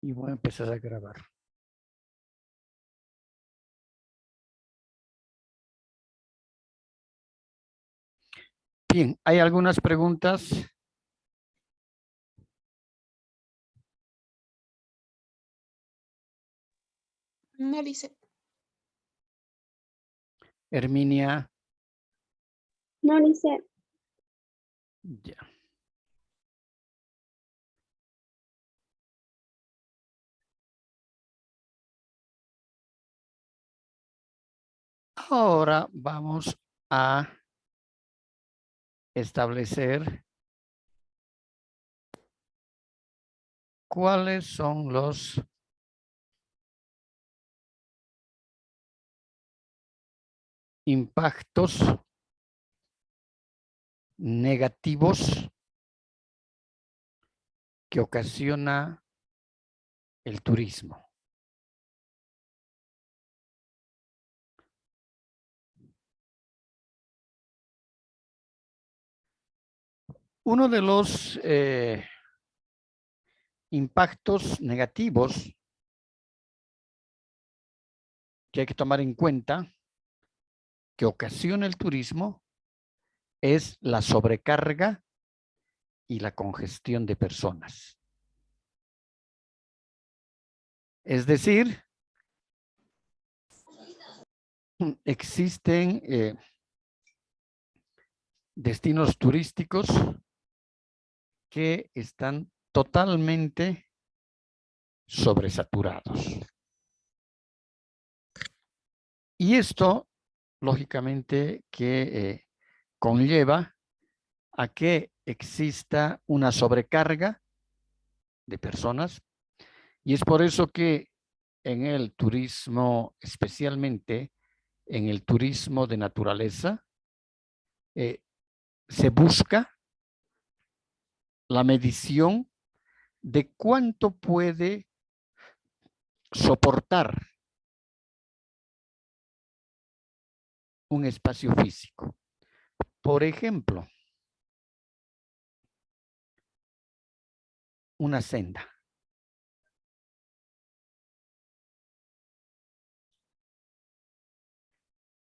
Y voy a empezar a grabar. Bien, ¿hay algunas preguntas? No dice. Herminia. No dice. Ya. Ahora vamos a establecer cuáles son los impactos negativos que ocasiona el turismo. Uno de los impactos negativos que hay que tomar en cuenta que ocasiona el turismo es la sobrecarga y la congestión de personas. Es decir, existen destinos turísticos que están totalmente sobresaturados. Y esto, lógicamente, que conlleva a que exista una sobrecarga de personas, y es por eso que en el turismo, especialmente en el turismo de naturaleza, se busca la medición de cuánto puede soportar un espacio físico. Por ejemplo, una senda.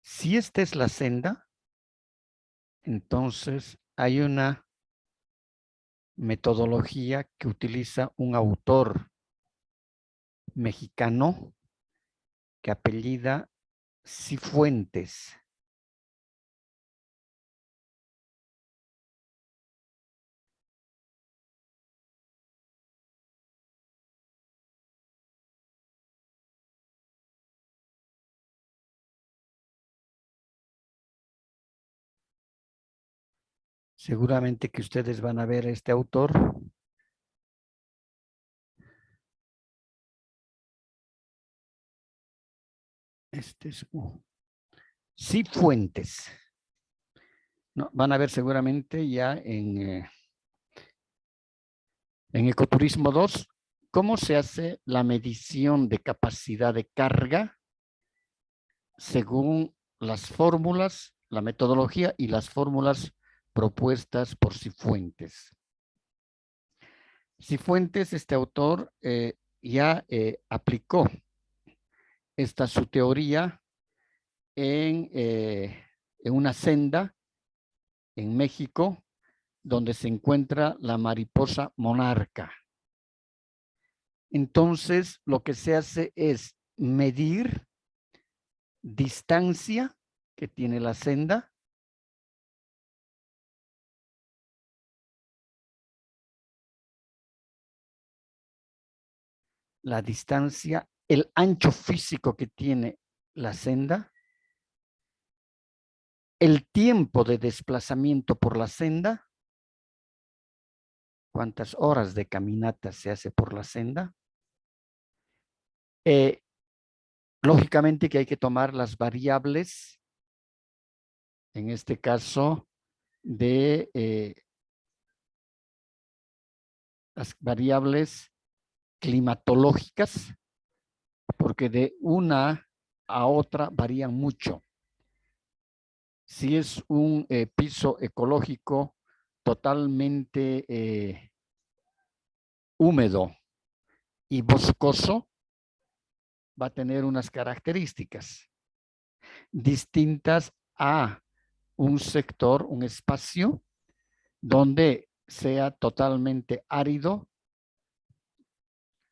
Si esta es la senda, entonces hay una metodología que utiliza un autor mexicano que apellida Cifuentes. Seguramente que ustedes van a ver a este autor. Este es Cifuentes. No, van a ver seguramente ya en Ecoturismo 2 cómo se hace la medición de capacidad de carga según las fórmulas, la metodología y las fórmulas propuestas por Cifuentes. Cifuentes, este autor, ya aplicó su teoría en una senda en México donde se encuentra la mariposa monarca. Entonces, lo que se hace es medir distancia que tiene la senda, la distancia, el ancho físico que tiene la senda, el tiempo de desplazamiento por la senda, cuántas horas de caminata se hace por la senda. Lógicamente que hay que tomar las variables, en este caso, de las variables climatológicas, porque de una a otra varían mucho. Si es un piso ecológico totalmente húmedo y boscoso va a tener unas características distintas a un sector, un espacio donde sea totalmente árido,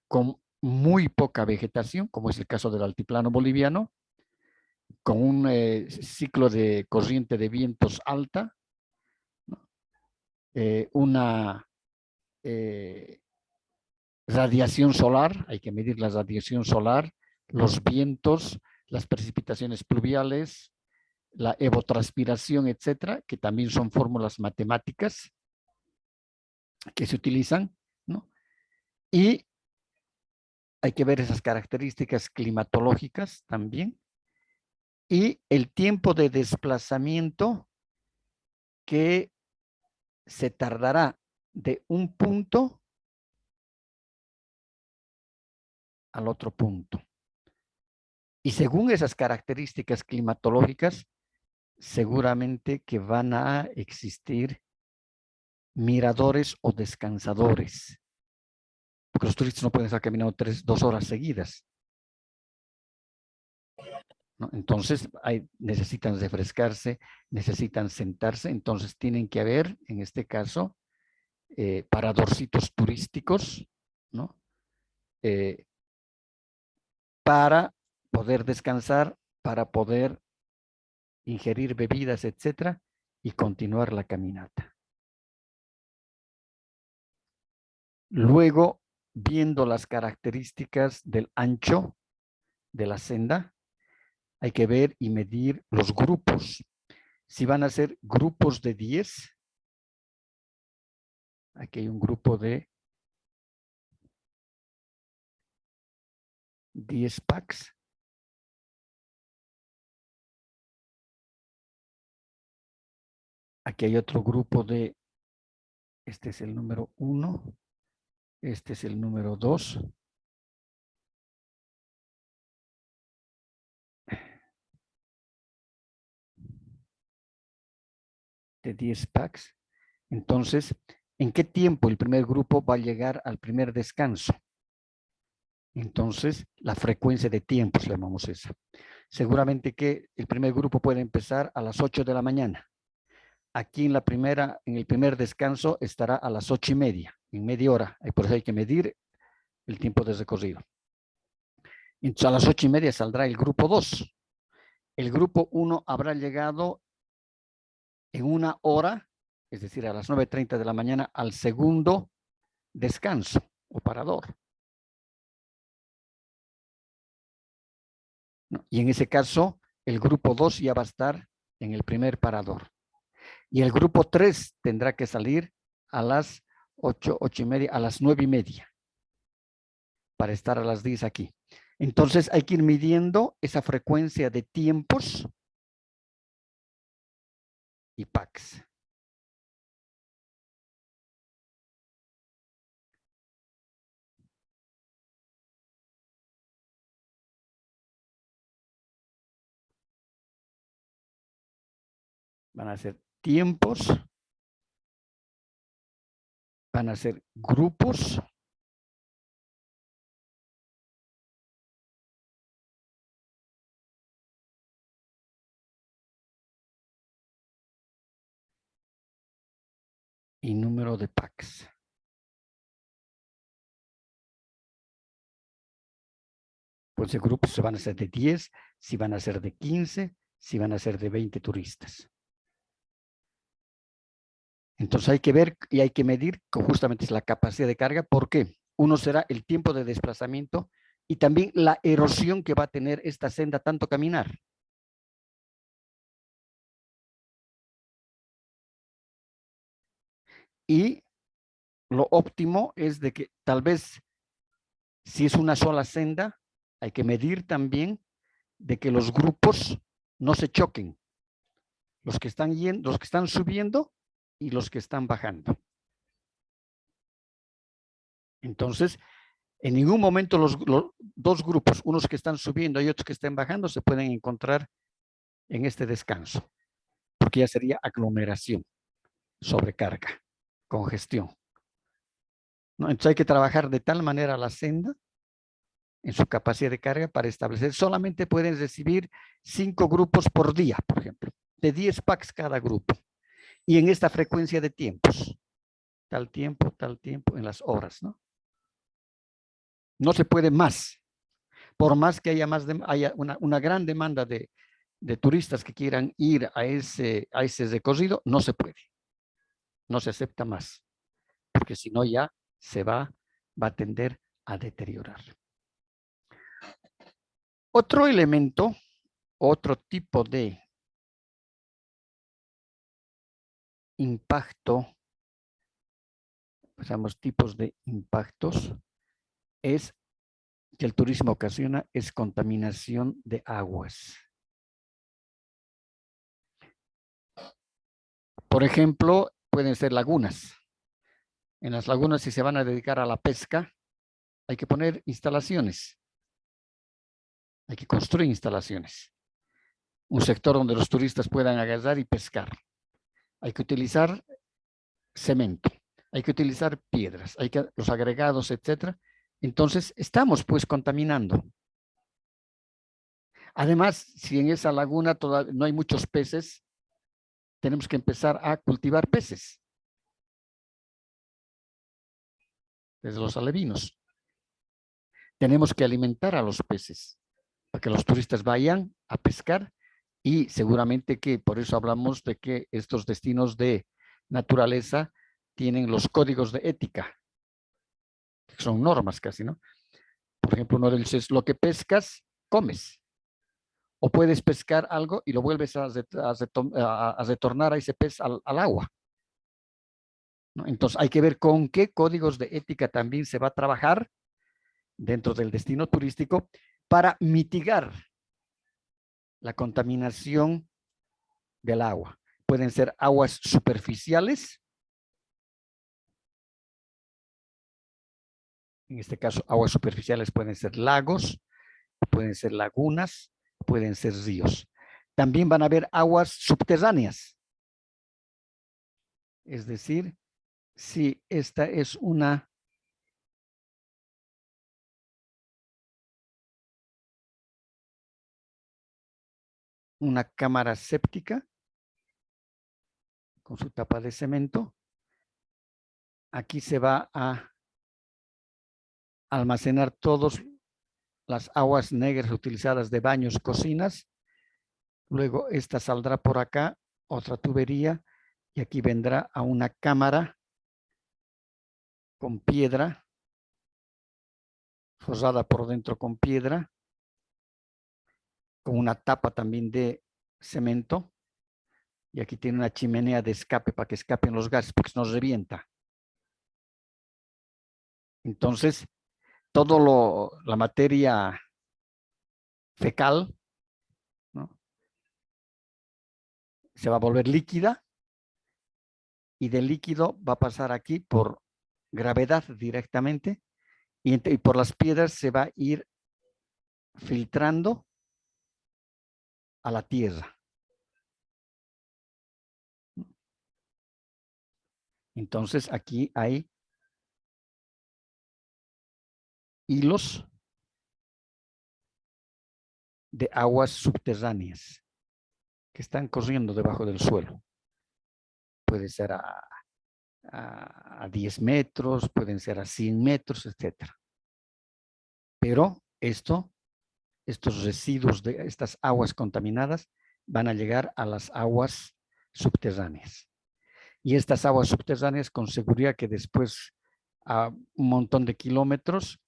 con muy poca vegetación, como es el caso del altiplano boliviano, con un ciclo de corriente de vientos alta, ¿no? Una radiación solar, hay que medir la radiación solar, los vientos, las precipitaciones pluviales, la evotranspiración, etcétera, que también son fórmulas matemáticas que se utilizan, ¿no? Y hay que ver esas características climatológicas también. Y el tiempo de desplazamiento que se tardará de un punto al otro punto. Y según esas características climatológicas, seguramente que van a existir miradores o descansadores, porque los turistas no pueden estar caminando 2 horas seguidas, ¿no? Entonces necesitan refrescarse, necesitan sentarse, entonces tienen que haber, en este caso, paradorcitos turísticos, ¿no? Para poder descansar, para poder ingerir bebidas, etcétera, y continuar la caminata. Luego, viendo las características del ancho de la senda, hay que ver y medir los grupos. Si van a ser grupos de 10, aquí hay un grupo de 10 packs. Aquí hay otro grupo de, este es el número 1, este es el número 2. De 10 packs. Entonces, ¿en qué tiempo el primer grupo va a llegar al primer descanso? Entonces, la frecuencia de tiempos le llamamos esa. Seguramente que el primer grupo puede empezar a las 8 de la mañana. Aquí en el primer descanso estará a las 8:30, en media hora. Y por eso hay que medir el tiempo de recorrido. Entonces, a las 8:30 saldrá el grupo 2. El grupo 1 habrá llegado en 1 hora, es decir, a las 9:30 de la mañana, al segundo descanso o parador. ¿No? Y en ese caso, el grupo 2 ya va a estar en el primer parador. Y el grupo 3 tendrá que salir a las 8, 8:30, a las 9:30, para estar a las 10 aquí. Entonces hay que ir midiendo esa frecuencia de tiempos y packs. Van a ser tiempos, van a ser grupos y número de packs. Pues de grupos se van a ser de 10, si van a ser de 15, si van a ser de 20 turistas. Entonces hay que ver y hay que medir justamente es la capacidad de carga. ¿Por qué? Uno será el tiempo de desplazamiento y también la erosión que va a tener esta senda tanto caminar. Y lo óptimo es de que tal vez si es una sola senda, hay que medir también de que los grupos no se choquen. Los que están yendo, los que están subiendo y los que están bajando. Entonces, en ningún momento los 2 grupos, unos que están subiendo y otros que estén bajando, se pueden encontrar en este descanso, porque ya sería aglomeración, sobrecarga, congestión, ¿no? Entonces hay que trabajar de tal manera la senda en su capacidad de carga para establecer. Solamente pueden recibir 5 grupos por día, por ejemplo, de 10 packs cada grupo. Y en esta frecuencia de tiempos, tal tiempo, en las horas, ¿no? No se puede más. Por más que haya una gran demanda de turistas que quieran ir a ese recorrido, no se puede. No se acepta más. Porque si no ya se va a tender a deteriorar. Otro elemento, otro tipo de impacto, pasamos tipos de impactos, es que el turismo ocasiona es contaminación de aguas. Por ejemplo, pueden ser lagunas. En las lagunas, si se van a dedicar a la pesca, hay que poner instalaciones. Hay que construir instalaciones. Un sector donde los turistas puedan agarrar y pescar. Hay que utilizar cemento. Hay que utilizar piedras. Hay que los agregados, etcétera. Entonces, estamos pues contaminando. Además, si en esa laguna todavía no hay muchos peces, tenemos que empezar a cultivar peces. Desde los alevinos. Tenemos que alimentar a los peces para que los turistas vayan a pescar y seguramente que por eso hablamos de que estos destinos de naturaleza tienen los códigos de ética. Que son normas casi, ¿no? Por ejemplo, uno de ellos es lo que pescas, comes. O puedes pescar algo y lo vuelves a retornar a ese pez al agua. ¿No? Entonces hay que ver con qué códigos de ética también se va a trabajar dentro del destino turístico para mitigar la contaminación del agua. Pueden ser aguas superficiales, en este caso aguas superficiales pueden ser lagos, pueden ser lagunas, pueden ser ríos. También van a haber aguas subterráneas, es decir, si esta es una cámara séptica con su tapa de cemento, aquí se va a almacenar todas las aguas negras utilizadas de baños, cocinas. Luego esta saldrá por acá, otra tubería, y aquí vendrá a una cámara con piedra, forrada por dentro con piedra, con una tapa también de cemento. Y aquí tiene una chimenea de escape para que escapen los gases, porque se nos revienta. Entonces, la materia fecal, ¿no?, se va a volver líquida y del líquido va a pasar aquí por gravedad directamente y por las piedras se va a ir filtrando a la tierra. Entonces aquí hay hilos de aguas subterráneas que están corriendo debajo del suelo. Puede ser a 10 metros, pueden ser a 100 metros, etc. Pero estos residuos de estas aguas contaminadas van a llegar a las aguas subterráneas. Y estas aguas subterráneas, con seguridad que después a un montón de kilómetros,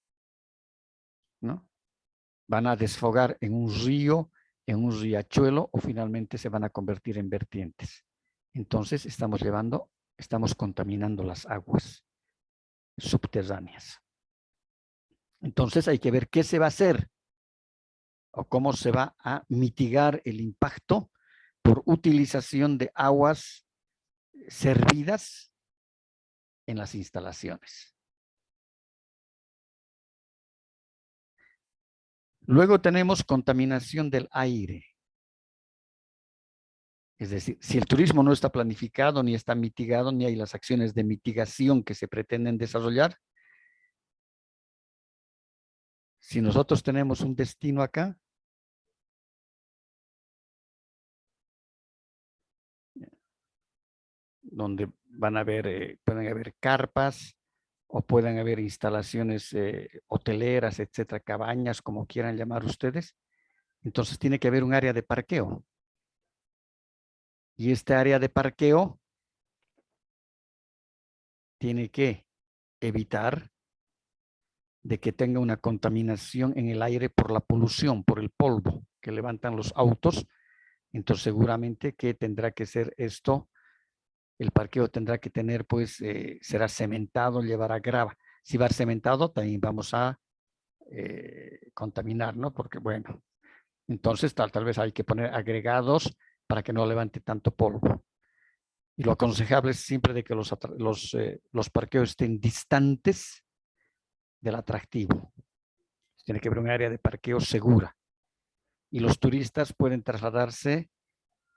¿no?, van a desfogar en un río, en un riachuelo o finalmente se van a convertir en vertientes. Entonces estamos contaminando las aguas subterráneas. Entonces hay que ver qué se va a hacer o cómo se va a mitigar el impacto por utilización de aguas servidas en las instalaciones. Luego tenemos contaminación del aire. Es decir, si el turismo no está planificado, ni está mitigado, ni hay las acciones de mitigación que se pretenden desarrollar, Si nosotros tenemos un destino acá, donde van a haber, pueden haber carpas o pueden haber instalaciones hoteleras, etcétera, cabañas, como quieran llamar ustedes. Entonces tiene que haber un área de parqueo. Y este área de parqueo tiene que evitar de que tenga una contaminación en el aire por la polución, por el polvo que levantan los autos. Entonces seguramente que tendrá que ser esto, el parqueo tendrá que tener, pues, será cementado, llevará grava. Si va cementado, también vamos a contaminar, ¿no? Porque, bueno, entonces tal vez hay que poner agregados para que no levante tanto polvo. Y lo aconsejable es siempre de que los parqueos estén distantes del atractivo. Tiene que haber un área de parqueo segura. Y los turistas pueden trasladarse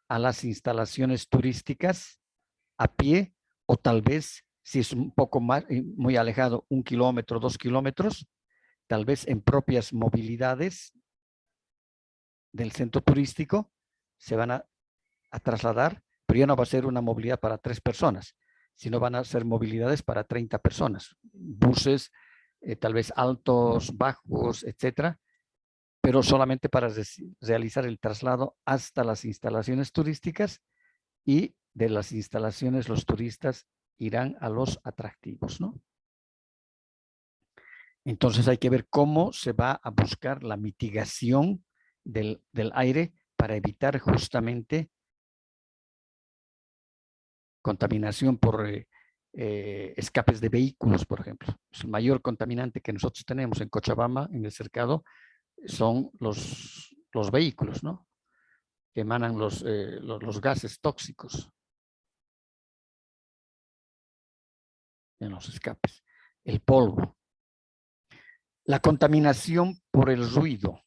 a las instalaciones turísticas a pie o tal vez, si es un poco más, muy alejado, 1 kilómetro, 2 kilómetros, tal vez en propias movilidades del centro turístico, se van a trasladar, pero ya no va a ser una movilidad para 3 personas, sino van a ser movilidades para 30 personas, buses, tal vez altos, bajos, etcétera, pero solamente para realizar el traslado hasta las instalaciones turísticas, y de las instalaciones los turistas irán a los atractivos, ¿no? Entonces hay que ver cómo se va a buscar la mitigación del aire para evitar justamente contaminación por escapes de vehículos, por ejemplo. El mayor contaminante que nosotros tenemos en Cochabamba, en el cercado, son los vehículos, ¿no? Que emanan los gases tóxicos en los escapes. El polvo. La contaminación por el ruido.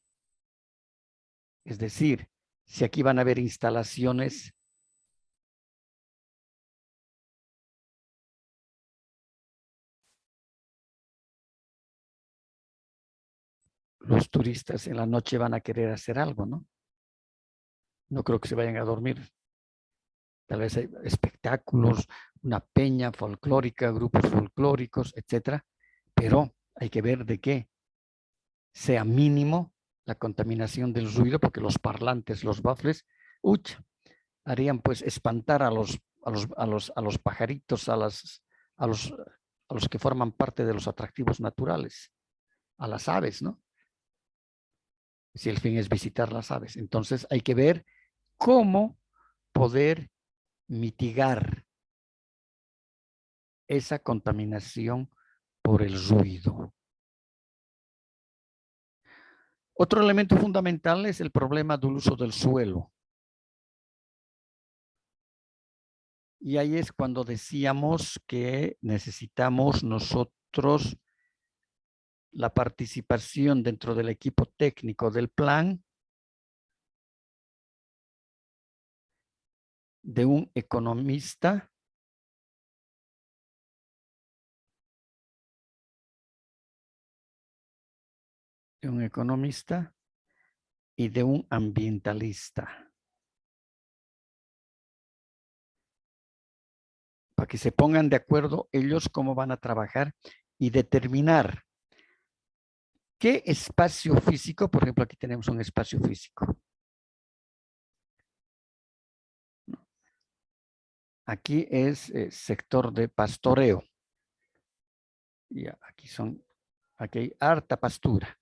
Es decir, si aquí van a haber instalaciones los turistas en la noche van a querer hacer algo, ¿no? No creo que se vayan a dormir. Tal vez hay espectáculos, una peña folclórica, grupos folclóricos, etcétera, pero hay que ver de qué sea mínimo la contaminación del ruido, porque los parlantes, los baffles, harían pues espantar a los pajaritos, a los que forman parte de los atractivos naturales, a las aves, ¿no? Si el fin es visitar las aves. Entonces hay que ver cómo poder mitigar esa contaminación por el ruido. Otro elemento fundamental es el problema del uso del suelo. Y ahí es cuando decíamos que necesitamos nosotros la participación dentro del equipo técnico del plan de un economista y de un ambientalista, para que se pongan de acuerdo ellos cómo van a trabajar y determinar qué espacio físico, por ejemplo, aquí tenemos un espacio físico. Aquí es sector de pastoreo. Y aquí hay harta pastura.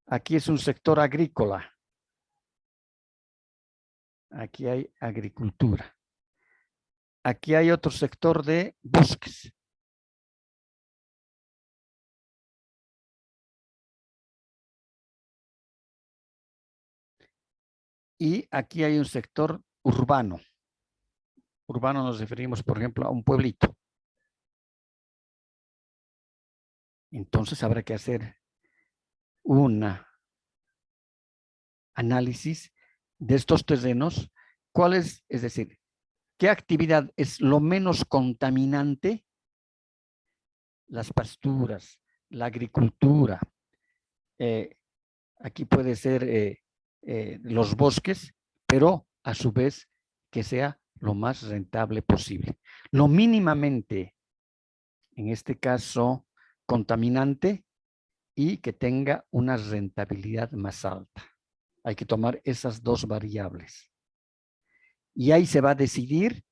Aquí es un sector agrícola. Aquí hay agricultura. Aquí hay otro sector de bosques. Y aquí hay un sector urbano. Urbano nos referimos, por ejemplo, a un pueblito. Entonces habrá que hacer un análisis de estos terrenos. Es decir, qué actividad es lo menos contaminante? Las pasturas, la agricultura, aquí puede ser los bosques, pero a su vez que sea lo más rentable posible. Lo mínimamente, en este caso, contaminante y que tenga una rentabilidad más alta. Hay que tomar esas dos variables. Y ahí se va a decidir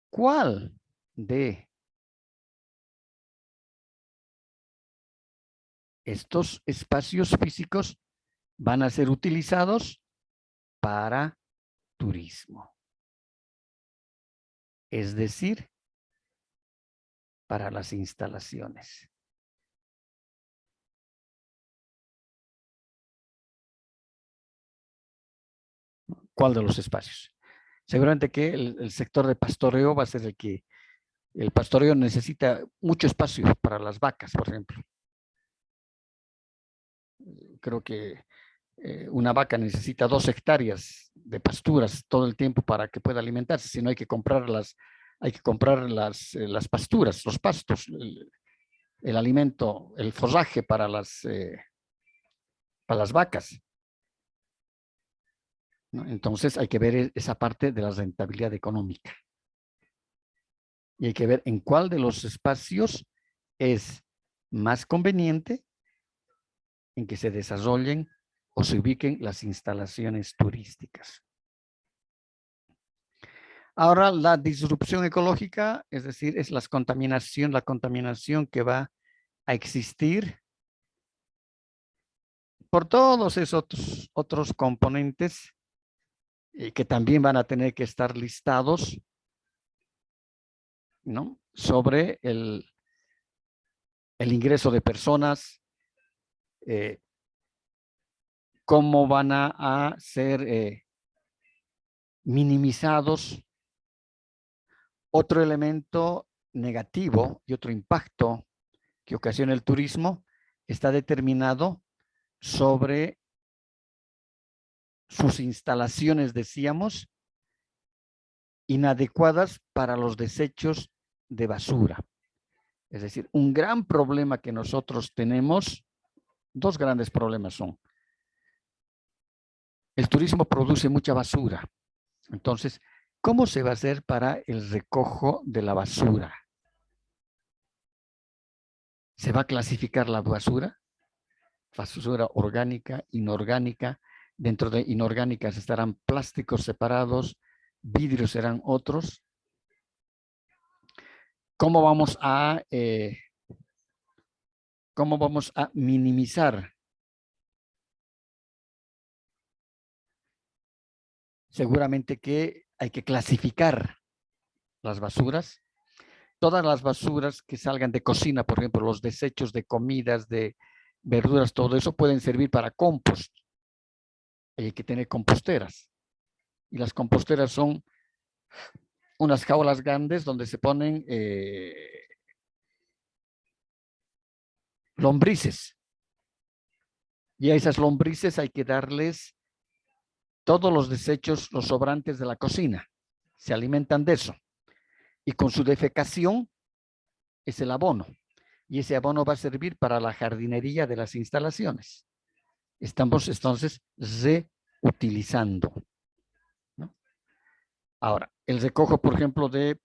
cuál de estos espacios físicos van a ser utilizados para turismo. Es decir, para las instalaciones. ¿Cuál de los espacios? Seguramente que el sector de pastoreo va a ser el que, el pastoreo necesita mucho espacio para las vacas, por ejemplo. Creo que una vaca necesita 2 hectáreas de pasturas todo el tiempo para que pueda alimentarse, si no hay que comprar las pasturas, los pastos, el alimento, el forraje para las vacas, ¿no? Entonces hay que ver esa parte de la rentabilidad económica. Y hay que ver en cuál de los espacios es más conveniente en que se desarrollen o se ubiquen las instalaciones turísticas. Ahora, la disrupción ecológica, es decir, es la contaminación que va a existir por todos esos otros componentes que también van a tener que estar listados, ¿no? Sobre el ingreso de personas, cómo van a ser minimizados. Otro elemento negativo y otro impacto que ocasiona el turismo está determinado sobre sus instalaciones, decíamos, inadecuadas para los desechos de basura. Es decir, un gran problema que nosotros tenemos, dos grandes problemas son. El turismo produce mucha basura. Entonces, ¿cómo se va a hacer para el recojo de la basura? ¿Se va a clasificar la basura? Basura orgánica, inorgánica. Dentro de inorgánicas estarán plásticos separados, vidrios serán otros. ¿Cómo vamos a minimizar? Seguramente que hay que clasificar las basuras. Todas las basuras que salgan de cocina, por ejemplo, los desechos de comidas, de verduras, todo eso pueden servir para compost. Hay que tener composteras. Y las composteras son unas jaulas grandes donde se ponen lombrices. Y a esas lombrices hay que darles todos los desechos, los sobrantes de la cocina. Se alimentan de eso. Y con su defecación es el abono. Y ese abono va a servir para la jardinería de las instalaciones. Estamos entonces reutilizando, ¿no? Ahora, el recojo, por ejemplo, de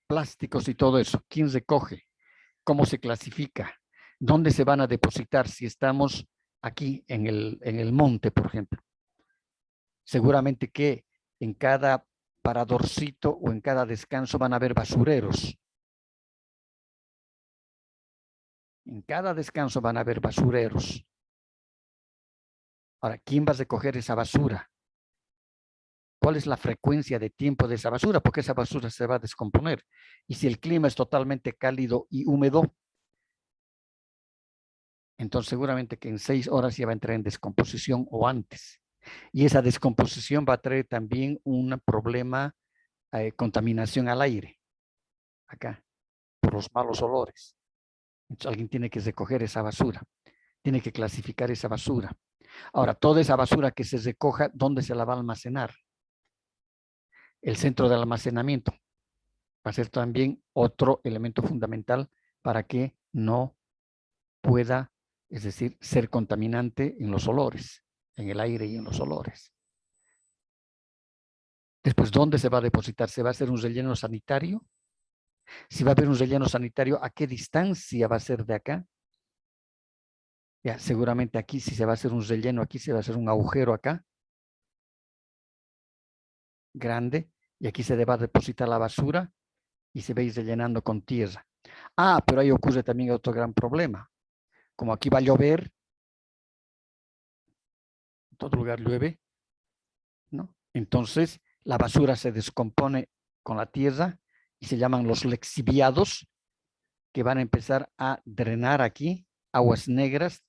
plásticos y todo eso. ¿Quién recoge? ¿Cómo se clasifica? ¿Dónde se van a depositar? Si estamos aquí en el monte, por ejemplo. Seguramente que en cada paradorcito o en cada descanso van a haber basureros. En cada descanso van a haber basureros. Ahora, ¿quién va a recoger esa basura? ¿Cuál es la frecuencia de tiempo de esa basura? Porque esa basura se va a descomponer. Y si el clima es totalmente cálido y húmedo, entonces seguramente que en 6 horas ya va a entrar en descomposición o antes. Y esa descomposición va a traer también un problema, contaminación al aire, acá, por los malos olores. Entonces alguien tiene que recoger esa basura, tiene que clasificar esa basura. Ahora, toda esa basura que se recoja, ¿dónde se la va a almacenar? El centro de almacenamiento va a ser también otro elemento fundamental para que no pueda es decir, ser contaminante en los olores, en el aire y en los olores. Después, ¿dónde se va a depositar? ¿Se va a hacer un relleno sanitario? Si va a haber un relleno sanitario, ¿a qué distancia va a ser de acá? Ya, seguramente aquí si se va a hacer un relleno, aquí se va a hacer un agujero acá, grande, y aquí se va a depositar la basura y se va a ir rellenando con tierra. Ah, pero ahí ocurre también otro gran problema. Como aquí va a llover, en todo lugar llueve, ¿no? Entonces la basura se descompone con la tierra y se llaman los lexiviados, que van a empezar a drenar aquí aguas negras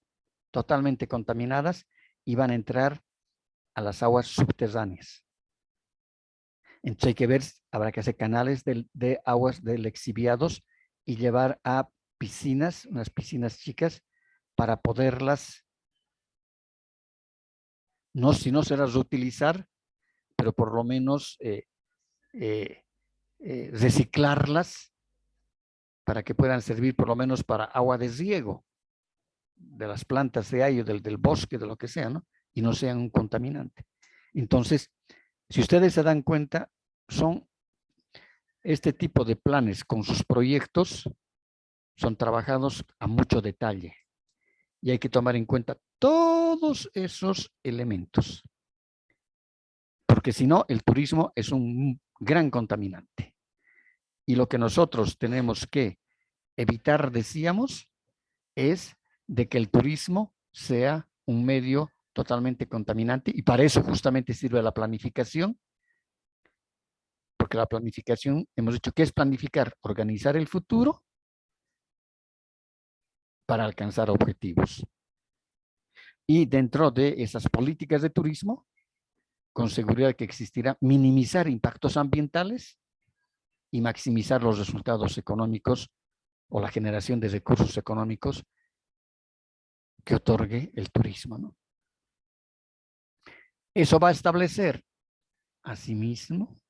totalmente contaminadas y van a entrar a las aguas subterráneas. Entonces hay que ver, habrá que hacer canales de aguas de lexiviados y llevar a piscinas, unas piscinas chicas, para poderlas, no si no será reutilizar, pero por lo menos reciclarlas para que puedan servir por lo menos para agua de riego de las plantas de ahí, del bosque, de lo que sea, ¿no? Y no sean un contaminante. Entonces, si ustedes se dan cuenta, son este tipo de planes con sus proyectos, son trabajados a mucho detalle y hay que tomar en cuenta todos esos elementos, porque si no, el turismo es un gran contaminante. Y lo que nosotros tenemos que evitar, decíamos, es de que el turismo sea un medio totalmente contaminante y para eso justamente sirve la planificación, porque la planificación, hemos dicho, ¿qué es planificar? Organizar el futuro para alcanzar objetivos. Y dentro de esas políticas de turismo, con seguridad que existirá minimizar impactos ambientales y maximizar los resultados económicos o la generación de recursos económicos que otorgue el turismo, ¿no? Eso va a establecer, asimismo,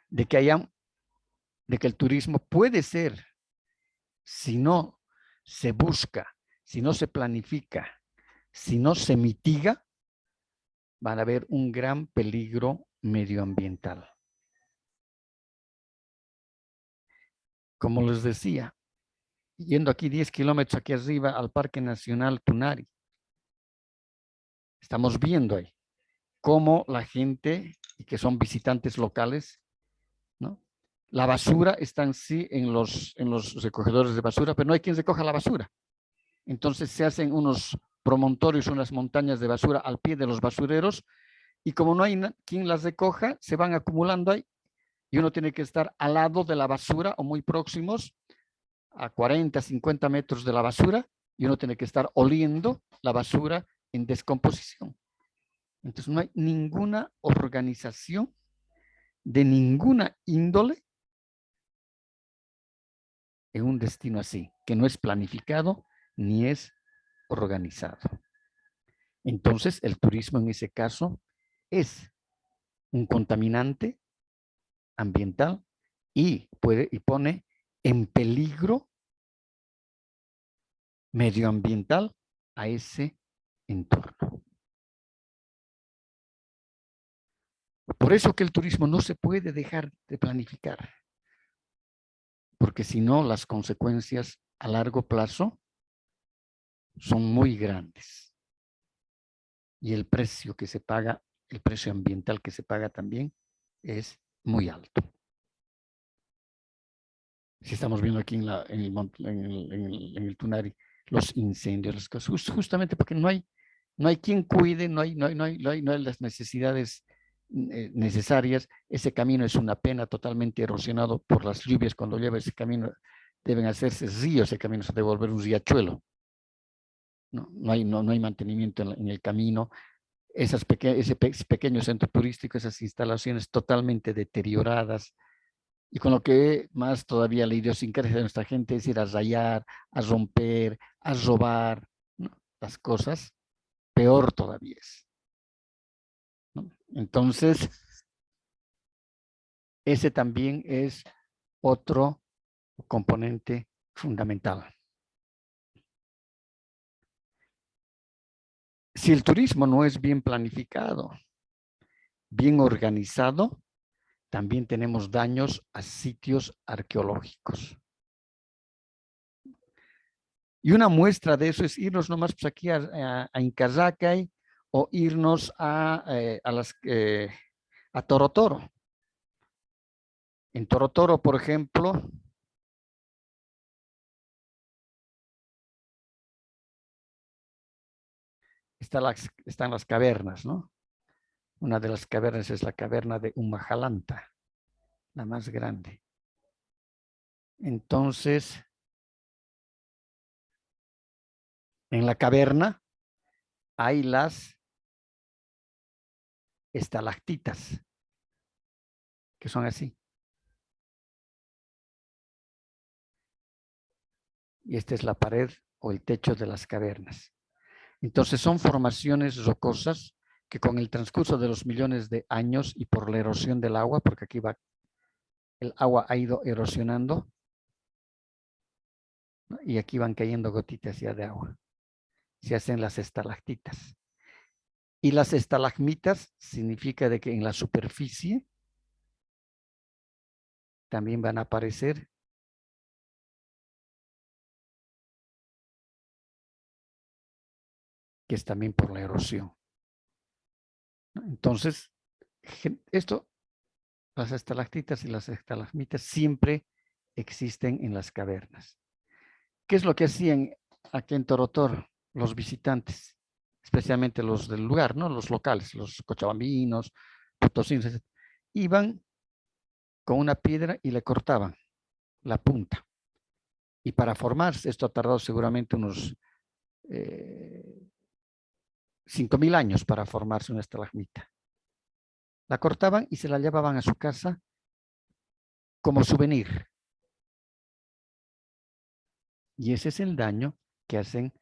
de que el turismo puede ser, si no se busca, si no se planifica, si no se mitiga, van a haber un gran peligro medioambiental. Como les decía, yendo aquí 10 kilómetros aquí arriba al Parque Nacional Tunari, estamos viendo ahí cómo la gente, y que son visitantes locales, ¿no? La basura está en sí en los recogedores de basura, pero no hay quien recoja la basura. Entonces se hacen unos promontorios, unas montañas de basura al pie de los basureros, y como no hay quien las recoja, se van acumulando ahí, y uno tiene que estar al lado de la basura o muy próximos, a 40, 50 metros de la basura, y uno tiene que estar oliendo la basura en descomposición. Entonces no hay ninguna organización de ninguna índole en un destino así, que no es planificado ni es organizado. Entonces el turismo en ese caso es un contaminante ambiental y pone en peligro medioambiental a ese entorno. Por eso que el turismo no se puede dejar de planificar, porque si no, las consecuencias a largo plazo son muy grandes. Y el precio que se paga, el precio ambiental que se paga también es muy alto. Si estamos viendo aquí en el Tunari, los incendios, las cosas, justamente porque no hay quien cuide, no hay las necesidades necesarias. Ese camino es una pena, totalmente erosionado por las lluvias. Cuando llueve ese camino, deben hacerse ríos, ese camino se debe volver un riachuelo. No hay mantenimiento en el camino. Ese pequeño centro turístico, esas instalaciones totalmente deterioradas, y con lo que más todavía la idiosincrasia de nuestra gente es ir a rayar, a romper, a robar, ¿no? Las cosas, peor todavía es, ¿no? Entonces, ese también es otro componente fundamental. Si el turismo no es bien planificado, bien organizado, también tenemos daños a sitios arqueológicos. Y una muestra de eso es irnos nomás pues, aquí a Incasacay o irnos a Torotoro. En Torotoro, por ejemplo, están las cavernas, ¿no? Una de las cavernas es la caverna de Humajalanta, la más grande. Entonces, en la caverna hay las estalactitas, que son así. Y esta es la pared o el techo de las cavernas. Entonces son formaciones rocosas que con el transcurso de los millones de años y por la erosión del agua, porque aquí va, el agua ha ido erosionando, ¿no? Y aquí van cayendo gotitas ya de agua. Se hacen las estalactitas. Y las estalagmitas significa de que en la superficie también van a aparecer que es también por la erosión. Entonces, esto, las estalactitas y las estalagmitas siempre existen en las cavernas. ¿Qué es lo que hacían aquí en Torotoro los visitantes? Especialmente los del lugar, ¿no? Los locales, los cochabambinos, potosinos, etc. Iban con una piedra y le cortaban la punta. Y para formarse, esto ha tardado seguramente unos 5.000 años para formarse una estalagmita. La cortaban y se la llevaban a su casa como souvenir. Y ese es el daño que hacen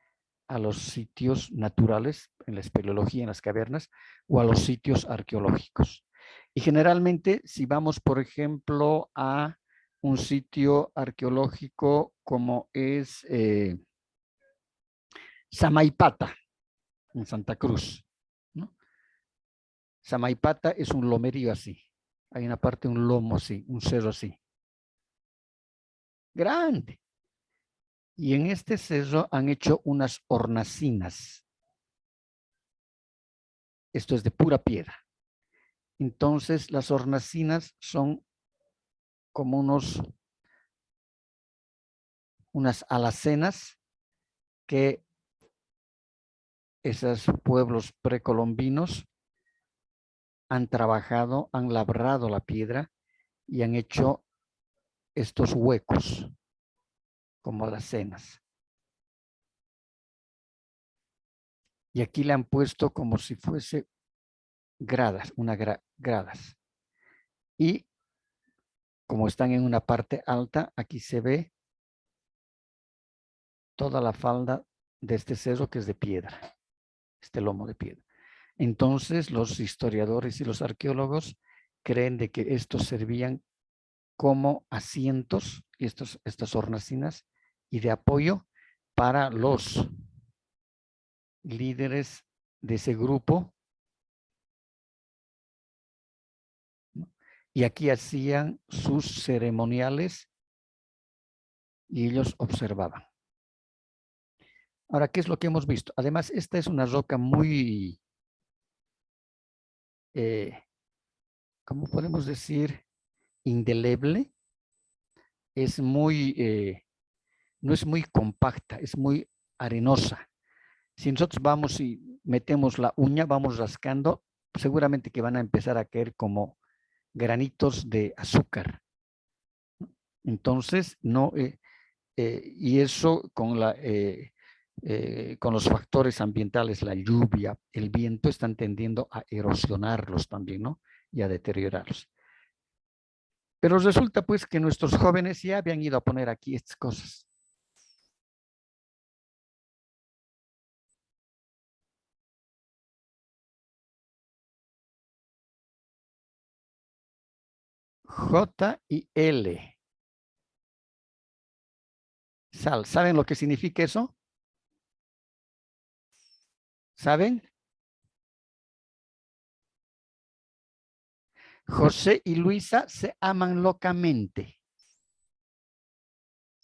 a los sitios naturales, en la espeleología, en las cavernas, o a los sitios arqueológicos. Y generalmente, si vamos, por ejemplo, a un sitio arqueológico como es Samaipata, en Santa Cruz, ¿no? Samaipata es un lomerío así. Hay una parte, un lomo así, un cerro así. Grande. Y en este cerro han hecho unas hornacinas. Esto es de pura piedra. Entonces, las hornacinas son como unas alacenas que esos pueblos precolombinos han trabajado, han labrado la piedra y han hecho estos huecos como alacenas. Y aquí le han puesto como si fuese gradas, gradas. Y como están en una parte alta, aquí se ve toda la falda de este cerro que es de piedra, este lomo de piedra. Entonces, los historiadores y los arqueólogos creen de que estos servían como asientos, estas hornacinas, y de apoyo para los líderes de ese grupo. Y aquí hacían sus ceremoniales y ellos observaban. Ahora, ¿qué es lo que hemos visto? Además, esta es una roca muy, ¿cómo podemos decir? Indeleble. Es muy, no es muy compacta, es muy arenosa. Si nosotros vamos y metemos la uña, vamos rascando, seguramente que van a empezar a caer como granitos de azúcar. Entonces, no, y eso con con los factores ambientales, la lluvia, el viento, están tendiendo a erosionarlos también, ¿no? Y a deteriorarlos. Pero resulta pues que nuestros jóvenes ya habían ido a poner aquí estas cosas. J y L. Sal. ¿Saben lo que significa eso? ¿Saben? José y Luisa se aman locamente.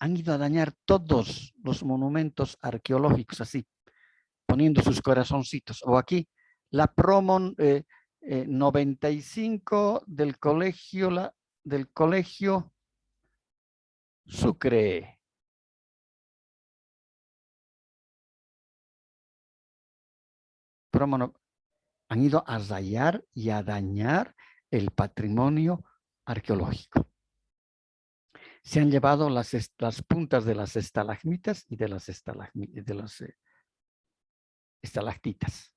Han ido a dañar todos los monumentos arqueológicos así, poniendo sus corazoncitos. O aquí, la promo 95 del colegio Sucre. Promo han ido a rayar y a dañar el patrimonio arqueológico. Se han llevado las puntas de las estalagmitas y de las estalactitas.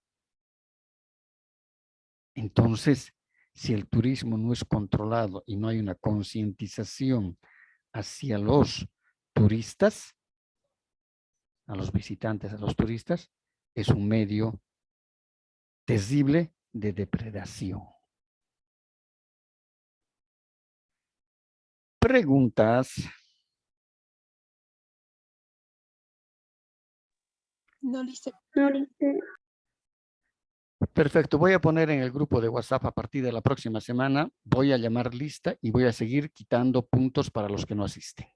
Entonces, si el turismo no es controlado y no hay una concientización hacia los turistas, a los visitantes, a los turistas, es un medio terrible de depredación. Preguntas. No, Lice. No, Lice. Perfecto, voy a poner en el grupo de WhatsApp a partir de la próxima semana, voy a llamar lista y voy a seguir quitando puntos para los que no asisten.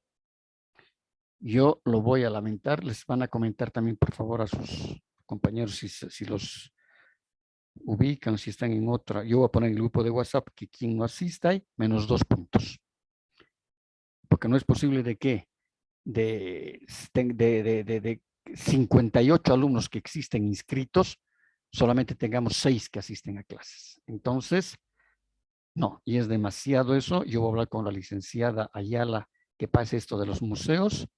Yo lo voy a lamentar, les van a comentar también por favor a sus compañeros si los ubican, si están en otra. Yo voy a poner en el grupo de WhatsApp que quien no asista hay -2 puntos. Porque no es posible de que de 58 alumnos que existen inscritos, solamente tengamos 6 que asisten a clases. Entonces, no, y es demasiado eso. Yo voy a hablar con la licenciada Ayala que pase esto de los museos.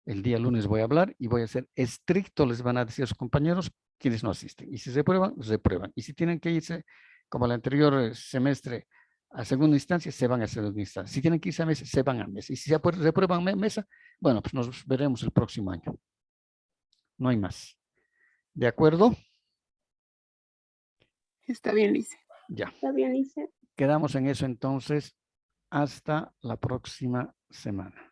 El día lunes voy a hablar y voy a ser estricto, les van a decir a sus compañeros quienes no asisten. Y si reprueban, reprueban. Y si tienen que irse, como el anterior semestre, a segunda instancia, se van a segunda instancia. Si tienen que irse a mesa, se van a mesa. Y si se reprueban mesa, bueno, pues nos veremos el próximo año. No hay más. ¿De acuerdo? Está bien, Lice. Ya. Está bien, Lice. Quedamos en eso entonces hasta la próxima semana.